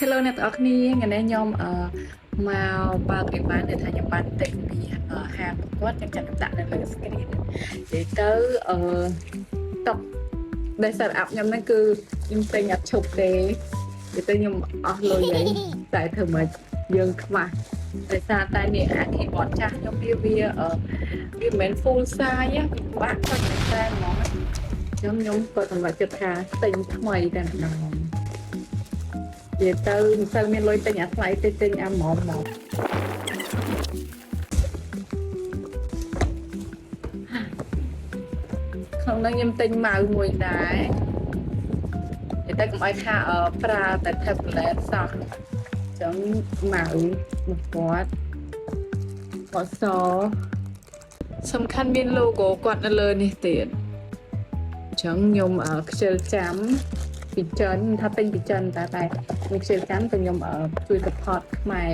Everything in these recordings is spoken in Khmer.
Hello អ្នកទាំងអស់គ្នាថ្ងៃនេះខ្ញុំមកបើកអីវ៉ាន់ដែលថាខ្ញុំបានទិញពីហាងគាត់ខ្ញុំចាត់ដាក់នៅលើ screen និយាយទៅតុកដែល set up ខ្ញុំហ្នឹងគឺខ្ញុំទិញអត់ឈប់ទេនិយាយទៅខ្ញុំអស់លុយហើយតែធ្វើម៉េចយើងខ្វះដោយសារតែនេះអា keyboard ចាស់ខ្ញុំវាមិនមែន full size ទេពិបាកគាត់តែហ្មងខ្ញុំក៏សម្រេចចិត្តថាទិញថ្មីតែម្ដងនិយាយទៅមិនសូវមានលុយទិញអាថ្លៃទេទិញអាហ្មងក្នុងនោះខ្ញុំទិញម៉ៅមួយដែរនិយាយទៅកុំឲ្យថាប្រើតែ tablet សោះចឹងម៉ៅមួយគាត់អក្សរសំខាន់មាន logo គាត់នៅលើនេះទៀតអញ្ចឹងខ្ញុំខ្ជិលចាំពីចិនថាទិញពីចិនតែខ្ញុំខ្ជិលចាំតែខ្ញុំជួយ support ខ្មែរ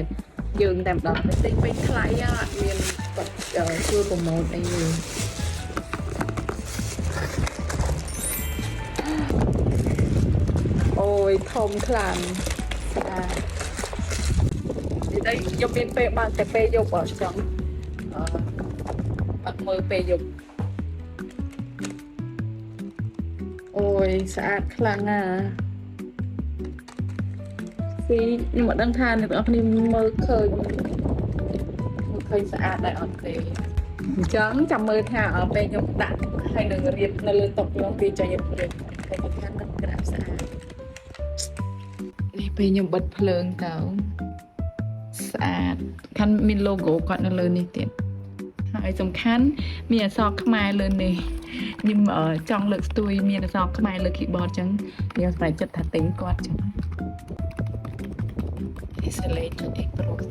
យើងតែម្ដងទិញពេញថ្លៃអត់មានគាត់ជួយប្រម៉ូទអីទេអូយធំខ្លាំងនិយាយខ្ញុំមានពេលបានតែពេលយប់អត់ចឹងអត់មើលពេលយប់អូយស្អាតខ្លាំងណាស់ពីខ្ញុំមិនដឹងថាអ្នកនរគ្នាមើលឃើញស្អាតដែរអត់ទេអញ្ចឹងចាំមើលថាពេលខ្ញុំដាក់ហើយនឹងរៀបនៅលើតុខ្ញុំពីចៃរៀបតែខាងនឹងក្រាបស្អាតនេះពេលខ្ញុំបិទភ្លើងទៅស្អាតខាន់មាន logo គាត់នៅលើនេះទៀតហើយសំខាន់មានអក្សរខ្មែរលើនេះខ្ញុំចង់លើកស្ទួយមានអក្សរខ្មែរលើ keyboard ចឹងខ្ញុំស្វែងចិត្តថាទិញគាត់ចឹង Isolate ទៅ Pro តា